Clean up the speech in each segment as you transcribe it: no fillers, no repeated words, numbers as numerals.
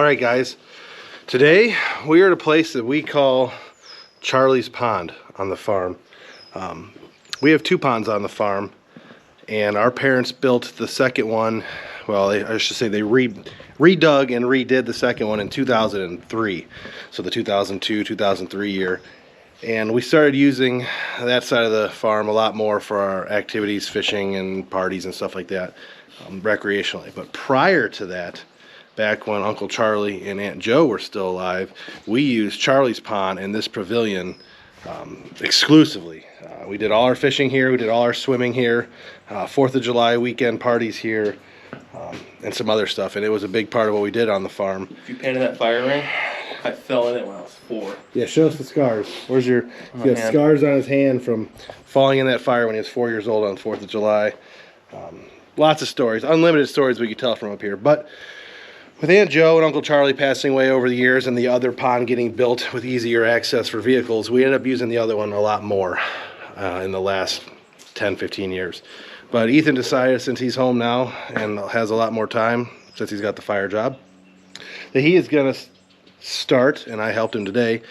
Alright guys, today we are at a place that we call Charlie's Pond on the farm. We have two ponds on the farm, and our parents built the second one, well, I should say they redug and redid the second one in 2003, so the 2002-2003 year. And we started using that side of the farm a lot more for our activities, fishing and parties and stuff like that, recreationally. But prior to that, back when Uncle Charlie and Aunt Joe were still alive, we used Charlie's Pond and this pavilion exclusively. We did all our fishing here, we did all our swimming here, 4th of July weekend parties here, and some other stuff. And it was a big part of what we did on the farm. If you painted that fire ring, I fell in it when I was 4. Yeah, show us the scars. Where's your... He has scars on his hand from falling in that fire when he was 4 years old on 4th of July. Lots of stories, unlimited stories we could tell from up here. But with Aunt Joe and Uncle Charlie passing away over the years and the other pond getting built with easier access for vehicles, we ended up using the other one a lot more in the last 10-15 years. But Ethan decided, since he's home now and has a lot more time since he's got the fire job, that he is going to start, and I helped him today,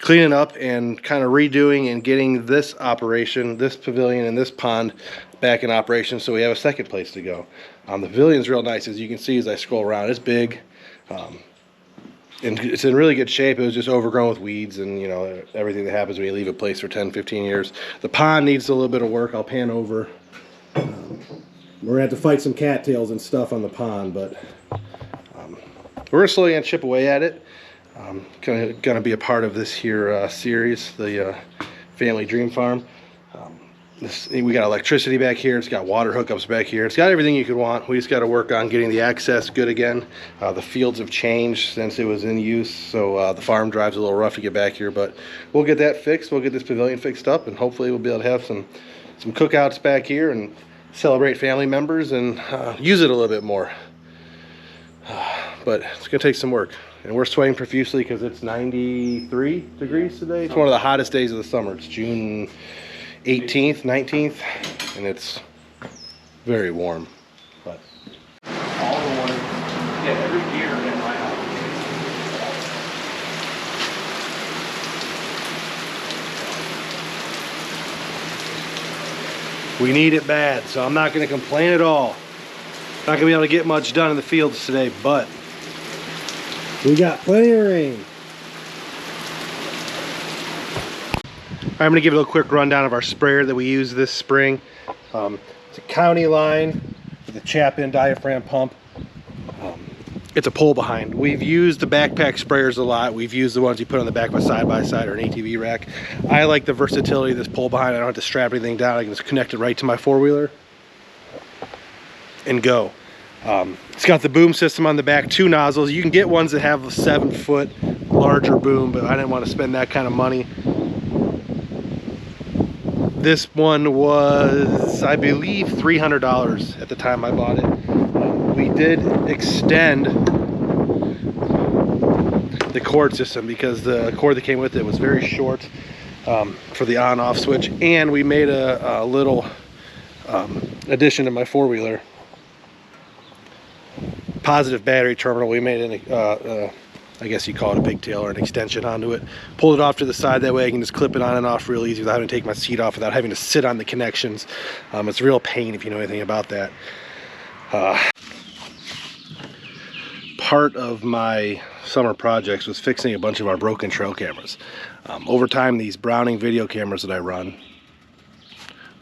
cleaning up and kind of redoing and getting this operation, this pavilion and this pond back in operation, so we have a second place to go. The pavilion's real nice, as you can see as I scroll around. It's big, and it's in really good shape. It was just overgrown with weeds and, you know, everything that happens when you leave a place for 10-15 years. The pond needs a little bit of work. I'll pan over. We're gonna have to fight some cattails and stuff on the pond, but we're gonna slowly chip away at it. Gonna be a part of this here series, the Family Dream Farm. We got electricity back here, it's got water hookups back here, it's got everything you could want. We just got to work on getting the access good again. The fields have changed since it was in use, so the farm drive's a little rough to get back here, but we'll get that fixed. We'll get this pavilion fixed up, and hopefully we'll be able to have some cookouts back here and celebrate family members and use it a little bit more. But it's gonna take some work, and we're sweating profusely because it's 93 degrees today. It's one of the hottest days of the summer. It's June 18th, 19th, and it's very warm. But all the water, yeah, every year in my house. we need it bad, so I'm not going to complain at all. Not going to be able to get much done in the fields today, but we got plenty of rain. I'm going to give you a little quick rundown of our sprayer that we use this spring. It's a County line with a chap-in diaphragm pump. It's a pull behind. We've used the backpack sprayers a lot. We've used the ones you put on the back of a side-by-side or an ATV rack. I like the versatility of this pull behind. I don't have to strap anything down. I can just connect it right to my four-wheeler and go. It's got the boom system on the back, 2 nozzles. You can get ones that have a 7-foot larger boom, but I didn't want to spend that kind of money. This one was, I believe, $300 at the time I bought it. We did extend the cord system because the cord that came with it was very short for the on-off switch, and we made a little addition to my four-wheeler. Positive battery terminal. We made an I guess you call it a pigtail or an extension onto it. Pulled it off to the side, that way I can just clip it on and off real easy without having to take my seat off, without having to sit on the connections. It's a real pain if you know anything about that. Part of my summer projects was fixing a bunch of our broken trail cameras. Over time, these Browning video cameras that I run,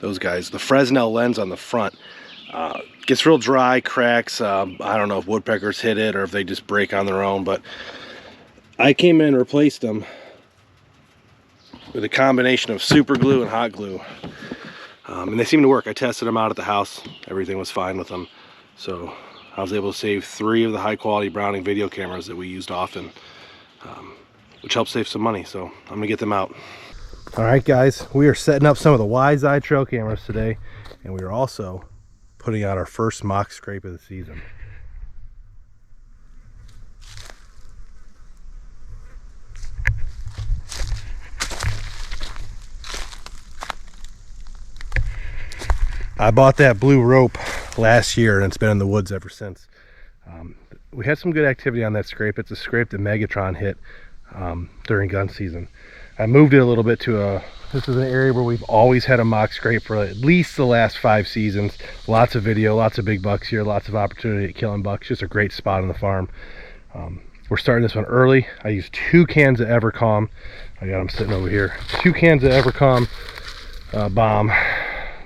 those guys, the Fresnel lens on the front gets real dry, cracks. I don't know if woodpeckers hit it or if they just break on their own, but I came in and replaced them with a combination of super glue and hot glue, and they seem to work. I tested them out at the house. Everything was fine with them, so I was able to save 3 of the high quality Browning video cameras that we used often, which helped save some money, so I'm gonna get them out. All right guys, we are setting up some of the Wise Eye trail cameras today, and we are also putting out our first mock scrape of the season. I bought that blue rope last year, and it's been in the woods ever since. we had some good activity on that scrape. It's a scrape that Megatron hit during gun season. I moved it a little bit to this is an area where we've always had a mock scrape for at least the last 5 seasons. Lots of video, lots of big bucks here, lots of opportunity at killing bucks. Just a great spot on the farm. We're starting this one early. I used 2 cans of Evercalm. I got them sitting over here. 2 cans of Evercalm bomb.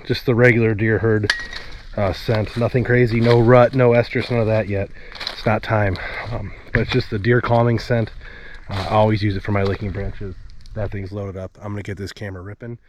Just the regular deer herd scent. Nothing crazy, no rut, no estrus, none of that yet. It's not time. But it's just the deer calming scent. I always use it for my licking branches. That thing's loaded up. I'm gonna get this camera ripping